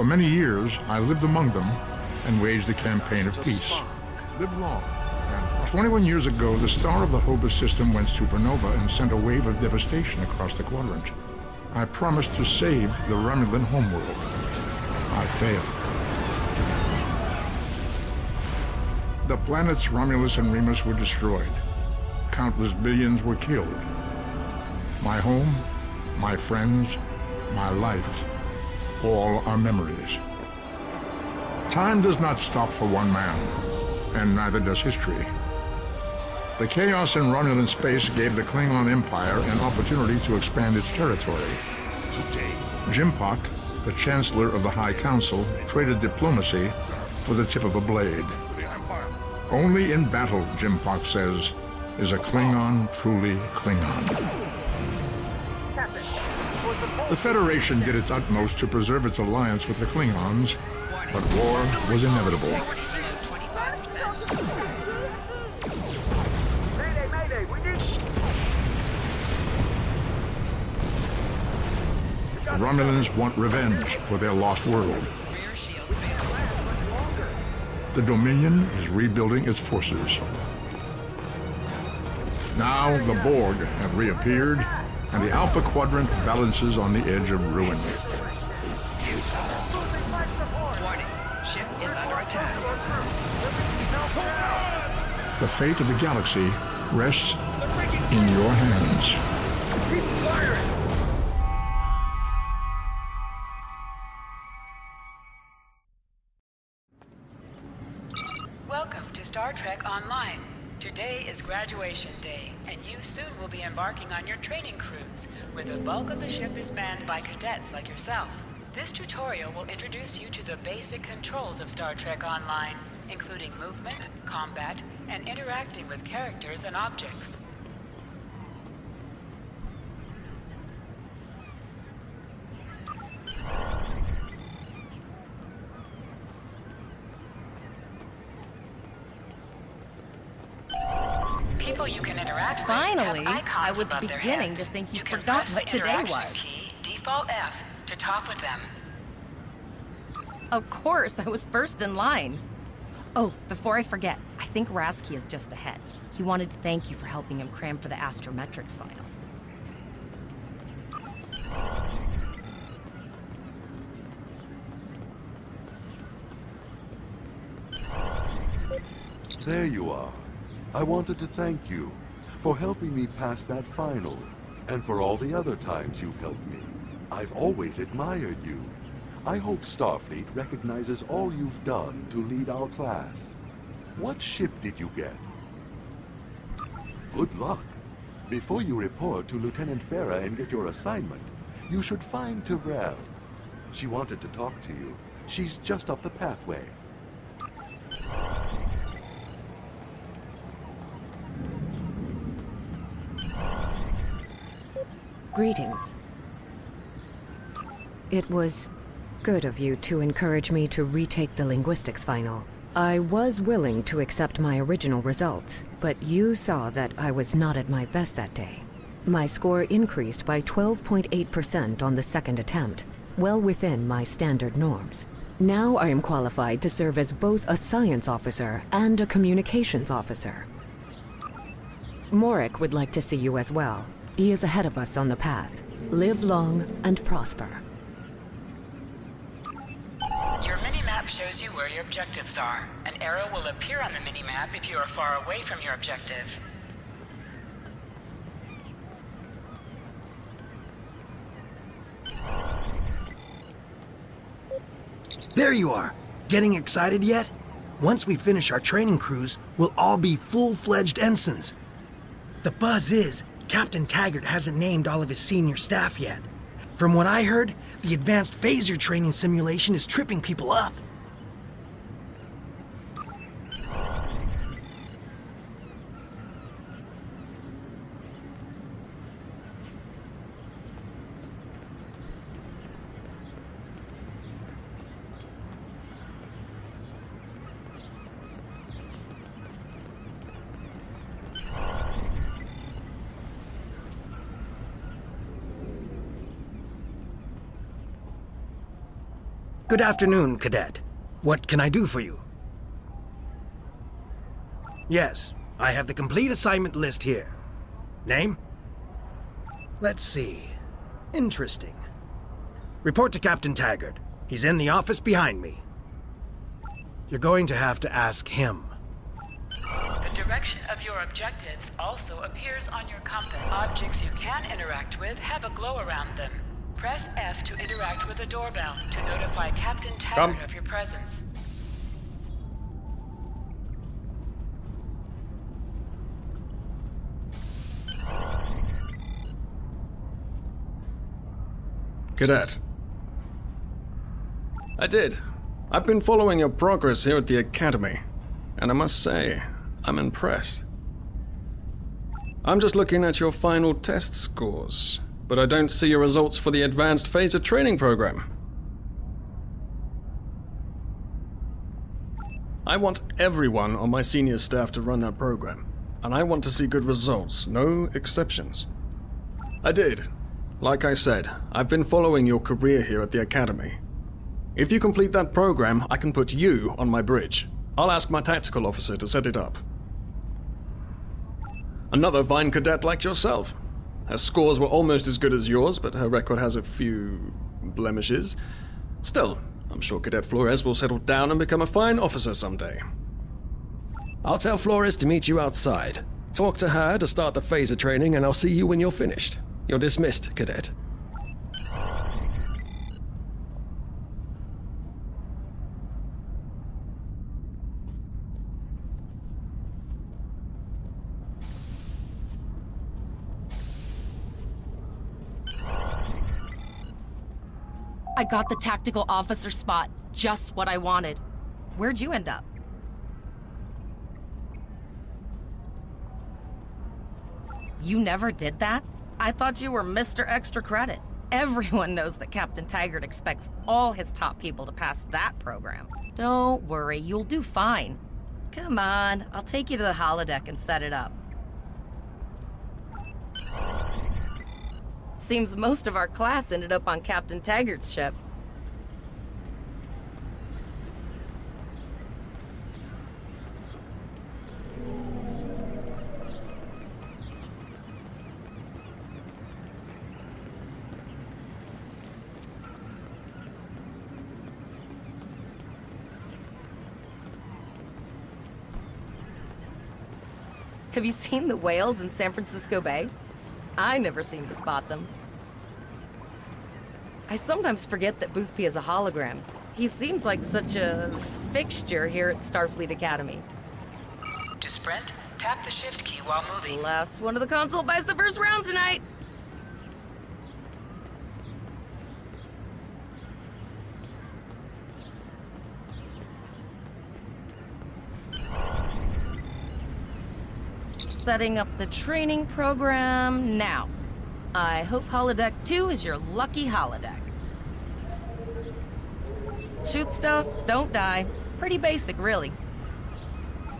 For many years, I lived among them and waged a campaign of peace. Live long. And 21 years ago, the star of the Hova system went supernova and sent a wave of devastation across the quadrant. I promised to save the Romulan homeworld. I failed. The planets Romulus and Remus were destroyed. Countless billions were killed. My home, my friends, my life, all are memories. Time does not stop for one man, and neither does history. The chaos in Romulan space gave the Klingon Empire an opportunity to expand its territory. Jimpak, the Chancellor of the High Council, traded diplomacy for the tip of a blade. Only in battle, Jimpak says, is a Klingon truly Klingon. The Federation did its utmost to preserve its alliance with the Klingons, but war was inevitable. The Romulans want revenge for their lost world. The Dominion is rebuilding its forces. Now the Borg have reappeared, and the Alpha Quadrant balances on the edge of ruin. Resistance is futile. Warning, ship is under attack. The fate of the galaxy rests in your hands. Keep firing! Welcome to Star Trek Online. Today is graduation day, and you soon will be embarking on your training cruise, where the bulk of the ship is manned by cadets like yourself. This tutorial will introduce you to the basic controls of Star Trek Online, including movement, combat, and interacting with characters and objects. People you can interact with Finally, have icons I was above their beginning heads. to think you can forgot press what the today interaction was. Key, Default F, to talk with them. Of course, I was first in line. Oh, before I forget, I think Rasky is just ahead. He wanted to thank you for helping him cram for the astrometrics final. There you are. I wanted to thank you for helping me pass that final, and for all the other times you've helped me. I've always admired you. I hope Starfleet recognizes all you've done to lead our class. What ship did you get? Good luck. Before you report to Lieutenant Farah and get your assignment, you should find Tyrell. She wanted to talk to you. She's just up the pathway. Greetings. It was good of you to encourage me to retake the linguistics final. I was willing to accept my original results, but you saw that I was not at my best that day. My score increased by 12.8% on the second attempt, well within my standard norms. Now I am qualified to serve as both a science officer and a communications officer. Morik would like to see you as well. He is ahead of us on the path. Live long and prosper. Your mini-map shows you where your objectives are. An arrow will appear on the mini-map if you are far away from your objective. There you are! Getting excited yet? Once we finish our training cruise, we'll all be full-fledged ensigns. The buzz is, Captain Taggart hasn't named all of his senior staff yet. From what I heard, the advanced phaser training simulation is tripping people up. Good afternoon, Cadet. What can I do for you? Yes, I have the complete assignment list here. Name? Let's see. Interesting. Report to Captain Taggart. He's in the office behind me. You're going to have to ask him. The direction of your objectives also appears on your compass. Objects you can interact with have a glow around them. Press F to interact with a doorbell to notify Captain Taggart of your presence. Cadet. I did. I've been following your progress here at the Academy, and I must say, I'm impressed. I'm just looking at your final test scores, but I don't see your results for the Advanced Phaser Training Program. I want everyone on my senior staff to run that program, and I want to see good results, no exceptions. I did. Like I said, I've been following your career here at the Academy. If you complete that program, I can put you on my bridge. I'll ask my tactical officer to set it up. Another fine cadet like yourself. Her scores were almost as good as yours, but her record has a few blemishes. Still, I'm sure Cadet Flores will settle down and become a fine officer someday. I'll tell Flores to meet you outside. Talk to her to start the phaser training, and I'll see you when you're finished. You're dismissed, Cadet. I got the tactical officer spot. Just what I wanted. Where'd you end up? You never did that? I thought you were Mr. Extra Credit. Everyone knows that Captain Taggart expects all his top people to pass that program. Don't worry, you'll do fine. Come on, I'll take you to the holodeck and set it up. Seems most of our class ended up on Captain Taggart's ship. Have you seen the whales in San Francisco Bay? I never seem to spot them. I sometimes forget that Boothby is a hologram. He seems like such a fixture here at Starfleet Academy. To sprint, tap the shift key while moving. Last one of the console buys the first round tonight! Setting up the training program now. I hope Holodeck 2 is your lucky holodeck. Shoot stuff, don't die. Pretty basic, really.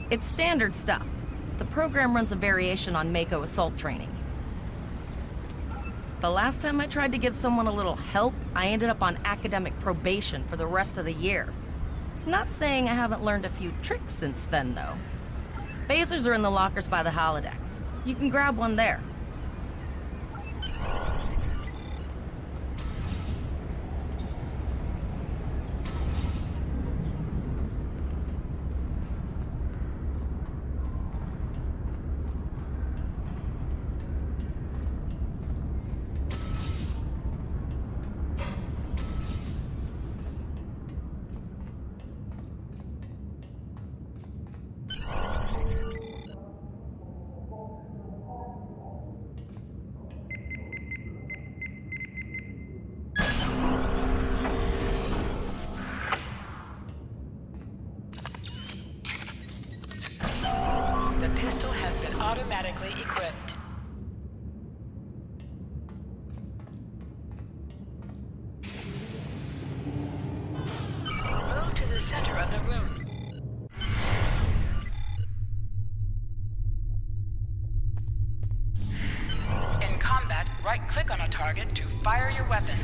It's standard stuff. The program runs a variation on Mako assault training. The last time I tried to give someone a little help, I ended up on academic probation for the rest of the year. Not saying I haven't learned a few tricks since then, though. Phasers are in the lockers by the holodecks. You can grab one there. Automatically equipped. Move to the center of the room. In combat, right-click on a target to fire your weapon.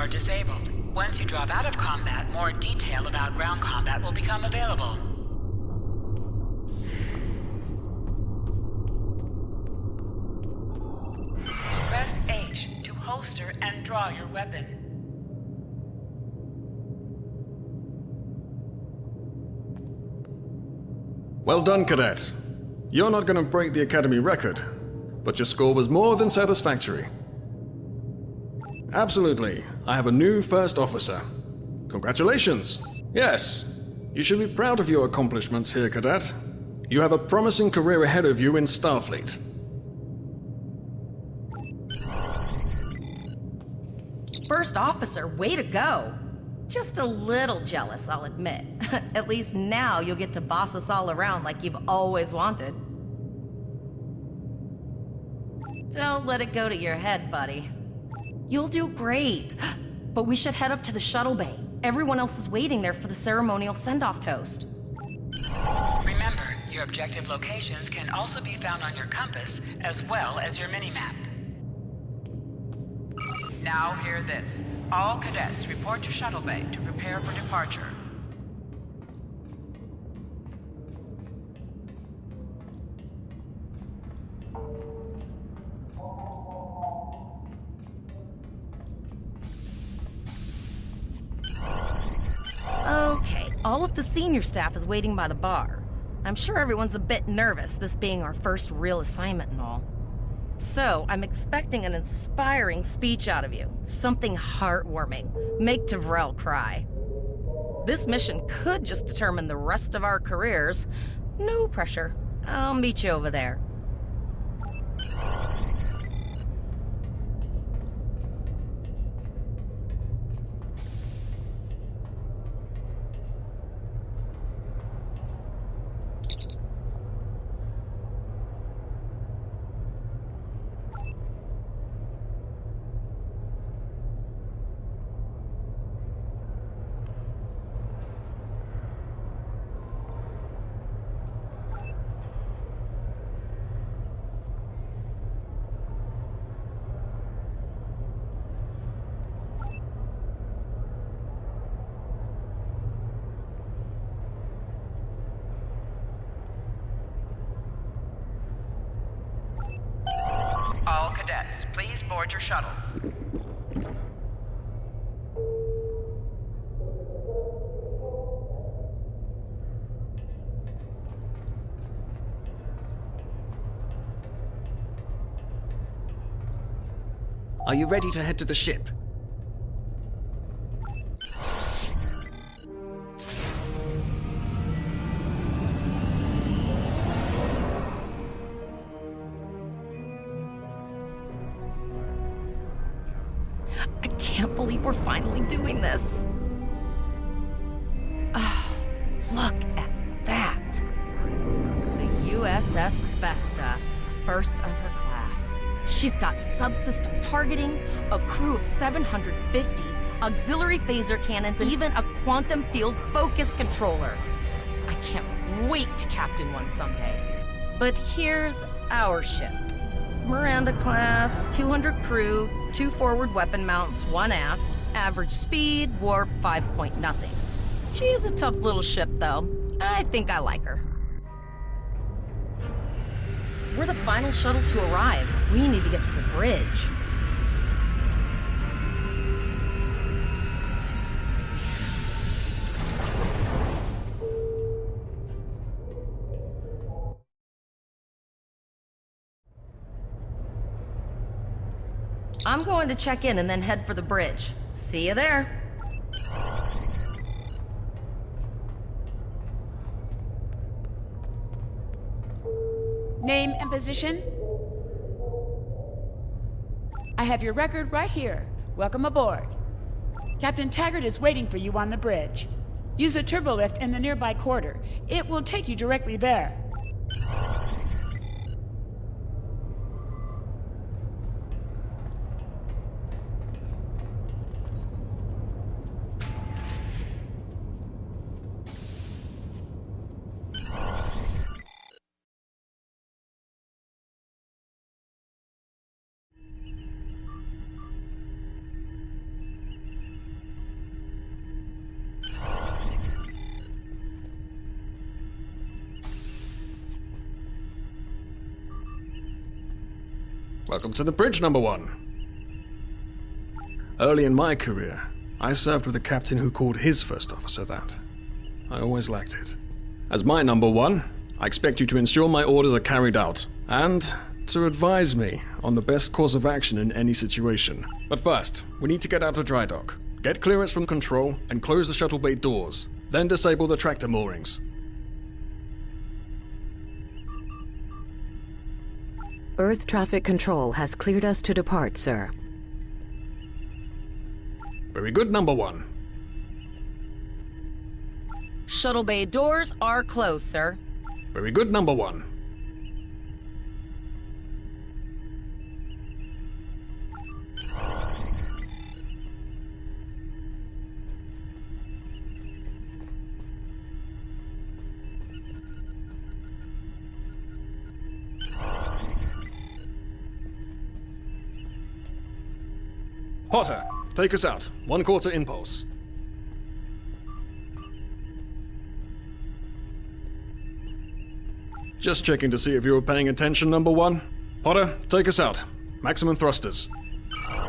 disabled. Once you drop out of combat, more detail about ground combat will become available. Press H to holster and draw your weapon. Well done, Cadet. You're not going to break the Academy record, but your score was more than satisfactory. Absolutely. I have a new first officer. Congratulations. Yes, you should be proud of your accomplishments here, Cadet. You have a promising career ahead of you in Starfleet. First officer, way to go! Just a little jealous, I'll admit. At least now you'll get to boss us all around like you've always wanted. Don't let it go to your head, buddy. You'll do great. But we should head up to the shuttle bay. Everyone else is waiting there for the ceremonial send-off toast. Remember, your objective locations can also be found on your compass, as well as your mini-map. Now hear this. All cadets report to shuttle bay to prepare for departure. Okay, all of the senior staff is waiting by the bar. I'm sure everyone's a bit nervous, this being our first real assignment and all. So, I'm expecting an inspiring speech out of you. Something heartwarming. Make Tavrel cry. This mission could just determine the rest of our careers. No pressure. I'll meet you over there. All cadets, please board your shuttles. Are you ready to head to the ship? I can't believe we're finally doing this. Oh, look at that. The USS Vesta, first of her class. She's got subsystem targeting, a crew of 750, auxiliary phaser cannons, and even a quantum field focus controller. I can't wait to captain one someday. But here's our ship. Miranda class, 200 crew, 2 forward weapon mounts, 1 aft, average speed, warp 5.0. She is a tough little ship, though. I think I like her. We're the final shuttle to arrive. We need to get to the bridge. I'm going to check in and then head for the bridge. See you there. Name and position? I have your record right here. Welcome aboard. Captain Taggart is waiting for you on the bridge. Use a turbolift in the nearby quarter. It will take you directly there. Welcome to the bridge, number one. Early in my career, I served with a captain who called his first officer that. I always liked it. As my number one, I expect you to ensure my orders are carried out, and to advise me on the best course of action in any situation. But first, we need to get out of dry dock, get clearance from control, and close the shuttle bay doors. Then disable the tractor moorings. Earth traffic control has cleared us to depart, sir. Very good, number one. Shuttle bay doors are closed, sir. Very good, number one. Potter, take us out. 1/4 impulse. Just checking to see if you were paying attention, number one. Potter, take us out. Maximum thrusters.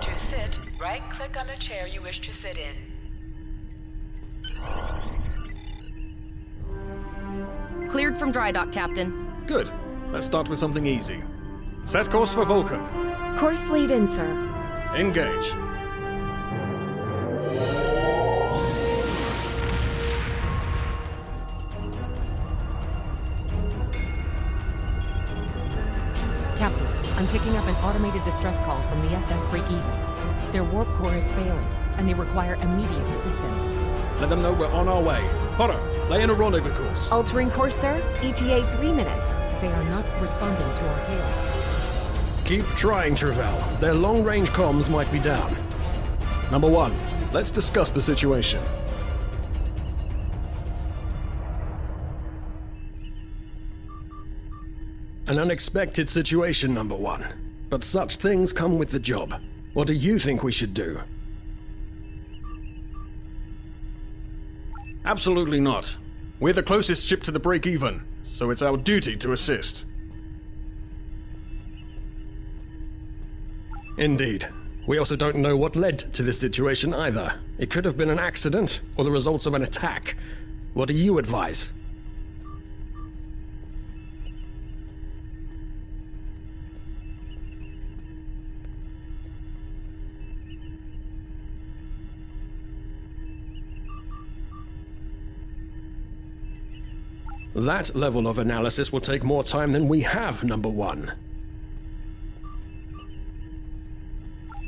To sit, right-click on the chair you wish to sit in. Cleared from dry dock, Captain. Good. Let's start with something easy. Set course for Vulcan. Course lead in, sir. Engage. Captain, I'm picking up an automated distress call from the SS Break-Even. Their warp core is failing, and they require immediate assistance. Let them know we're on our way. Potter, lay in a rendezvous course. Altering course, sir. ETA 3 minutes. They are not responding to our hails. Keep trying, Travell. Their long-range comms might be down. Number one, let's discuss the situation. An unexpected situation, number one. But such things come with the job. What do you think we should do? Absolutely not. We're the closest ship to the break-even, so it's our duty to assist. Indeed. We also don't know what led to this situation either. It could have been an accident, or the results of an attack. What do you advise? That level of analysis will take more time than we have, number one.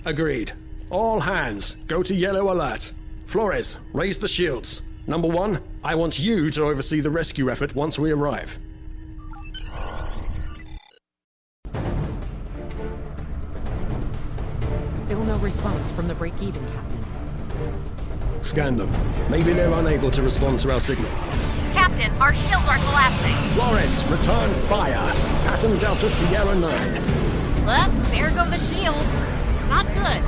Agreed. All hands, go to yellow alert. Flores, raise the shields. Number one, I want you to oversee the rescue effort once we arrive. Still no response from the Break-Even, Captain. Scan them. Maybe they're unable to respond to our signal. Captain, our shields are collapsing. Flores, return fire. Pattern Delta Sierra 9. Well, there go the shields. Not good.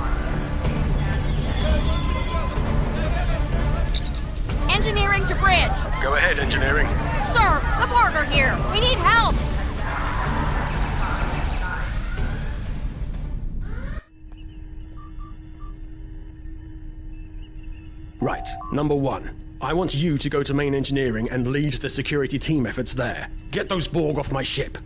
Engineering to bridge. Go ahead, engineering. Sir, the Borg are here. We need help. Right, number one. I want you to go to main engineering and lead the security team efforts there. Get those Borg off my ship.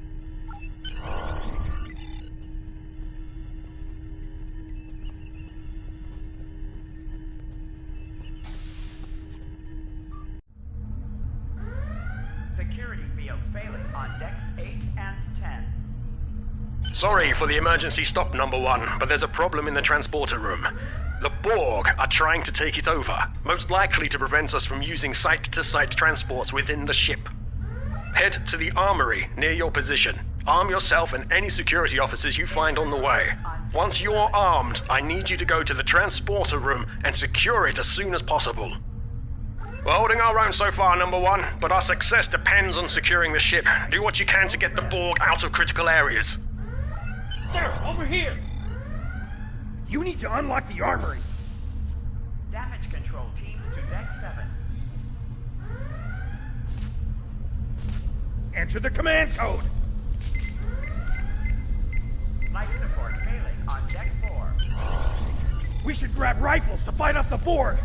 Security field failing on decks 8 and 10. Sorry for the emergency stop, number one, but there's a problem in the transporter room. The Borg are trying to take it over, most likely to prevent us from using site-to-site transports within the ship. Head to the armory near your position. Arm yourself and any security officers you find on the way. Once you're armed, I need you to go to the transporter room and secure it as soon as possible. We're holding our own so far, number one, but our success depends on securing the ship. Do what you can to get the Borg out of critical areas. Sir, over here! You need to unlock the armory. Damage control teams to deck 7. Enter the command code. Life support on deck 4. We should grab rifles to fight off the Borg.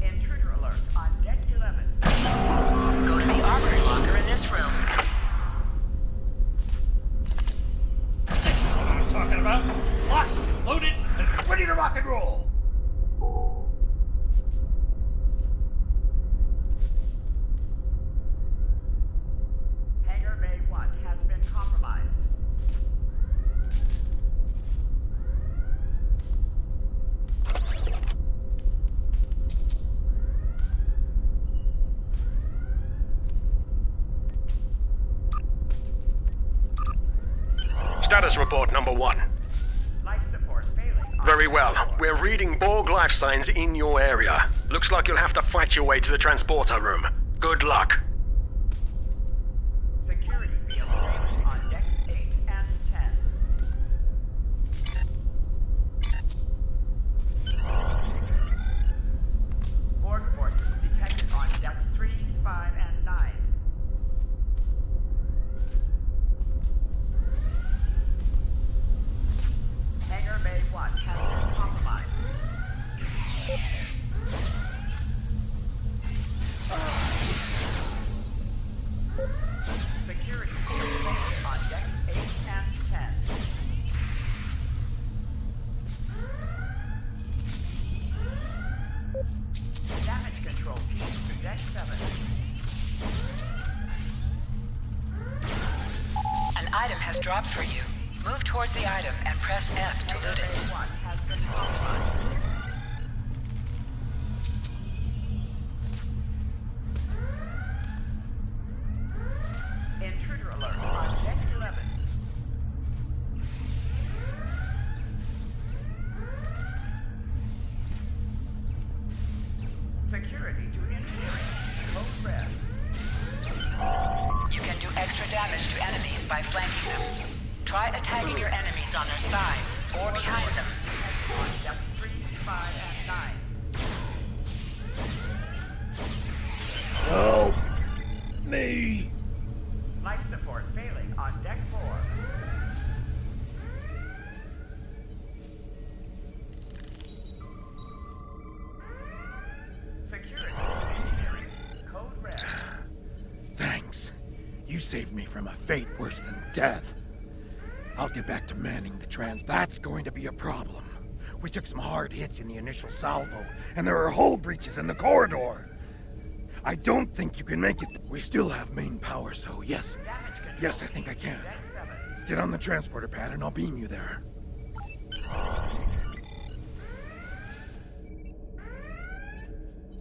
Intruder alert on deck 11. Go to the armory locker in this room. That's what I'm talking about. Locked, loaded, and ready to rock and roll. Hangar Bay 1 has been compromised. Status report number 1. Life support failing on Very deck well. 4. We're reading Borg life signs in your area. Looks like you'll have to fight your way to the transporter room. Good luck. Security field failing on decks 8 and 10. Borg forces detected on decks 3, 5, and 9. Hangar Bay 1 has been compromised. Security field failing on decks 8 and 10. Damage control team to deck 7. An item has dropped for you. Move towards the item and press F to loot it. 1 has been compromised. Intruder alert on deck 11. Security to engineering. Code red. You can do extra damage to enemies by flanking them. Try attacking your enemies on their sides or behind them. On deck 3, 5, and 9. Help me. Life support failing on deck 4. Security engineering. Code red. Thanks. You saved me from a fate worse than death. I'll get back to manning the trans. That's going to be a problem. We took some hard hits in the initial salvo, and there are hull breaches in the corridor. I don't think you can make it. We still have main power, so yes. Damage control. Yes, I think I can. Deck 7. Get on the transporter pad and I'll beam you there.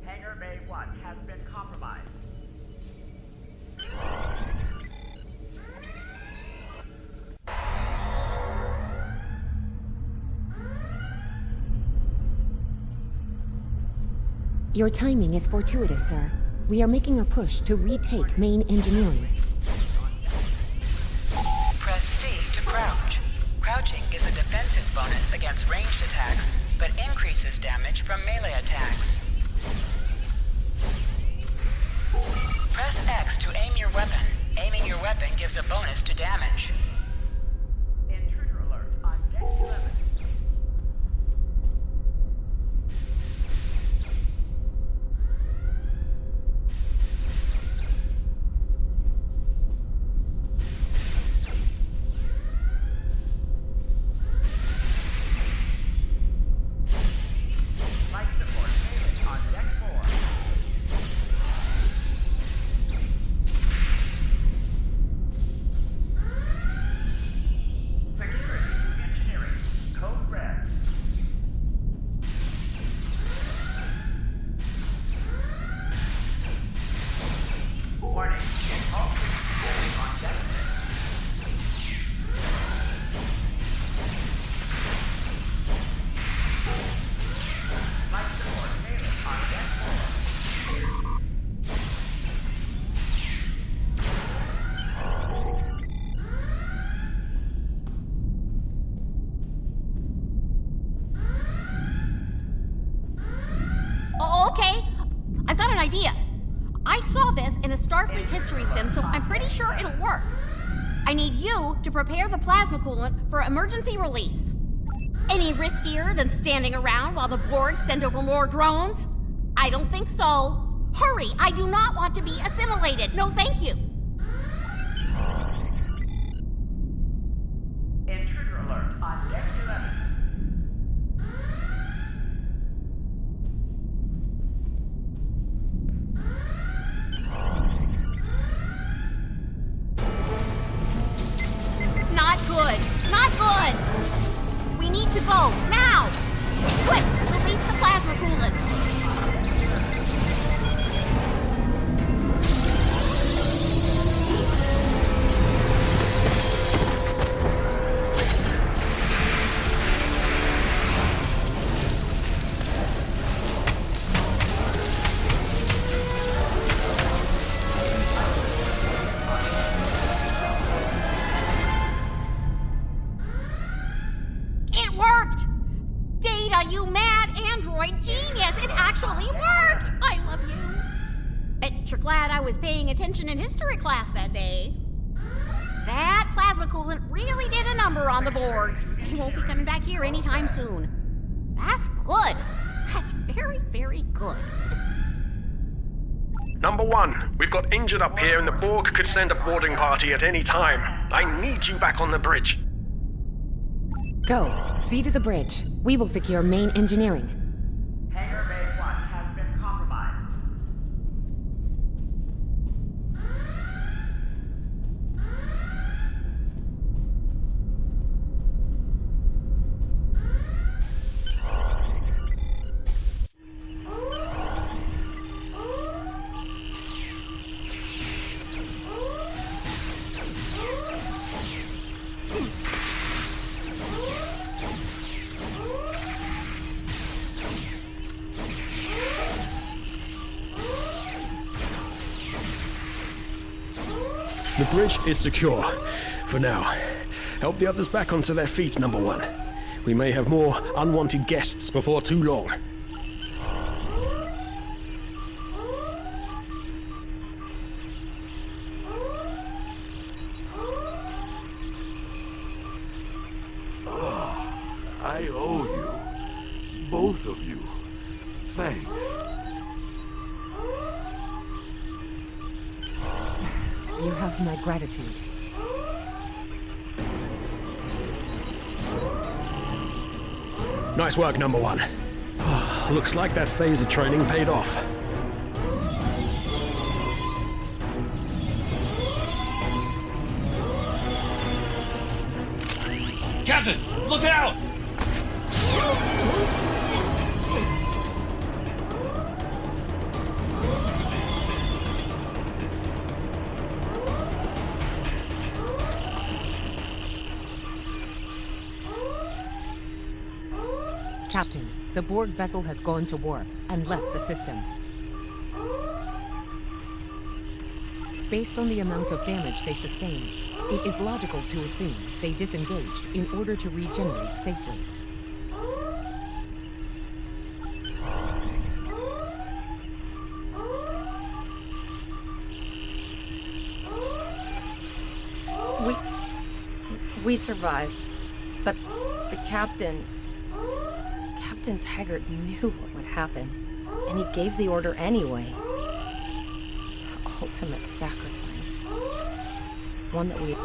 Hangar Bay 1 has been compromised. Your timing is fortuitous, sir. We are making a push to retake main engineering. Press C to crouch. Crouching is a defensive bonus against ranged attacks, but increases damage from melee attacks. Press X to aim your weapon. Aiming your weapon gives a bonus to damage. Intruder alert on deck 11. Life support failing on deck 4. Security to engineering. Code red. Warning. All crews on deck 6. Life support failing on deck 4. Oh, okay. I've got an idea. I saw this in a Starfleet history sim, so I'm pretty sure it'll work. I need you to prepare the plasma coolant for emergency release. Any riskier than standing around while the Borg send over more drones? I don't think so. Hurry, I do not want to be assimilated. No, thank you. Intruder alert on deck 11. Not good. Not good. We need to go now. Quick, release the plasma coolant. It worked! Data, you mad android genius! It actually worked! I love you. Bet you're glad I was paying attention in history class that day. That plasma coolant really did a number on the Borg. They won't be coming back here anytime soon. That's good. That's very, very good. Number 1, we've got injured up here and the Borg could send a boarding party at any time. I need you back on the bridge. Go. See to the bridge. We will secure main engineering. Hangar Bay 1 has been compromised. The bridge is secure, for now. Help the others back onto their feet, Number 1. We may have more unwanted guests before too long. I owe you. Both of you. Thanks. You have my gratitude. Nice work, Number 1. Looks like that phaser training paid off. Captain, look out! Captain, the Borg vessel has gone to warp and left the system. Based on the amount of damage they sustained, it is logical to assume they disengaged in order to regenerate safely. We survived, but the Captain Taggart knew what would happen, and he gave the order anyway. The ultimate sacrifice. One that we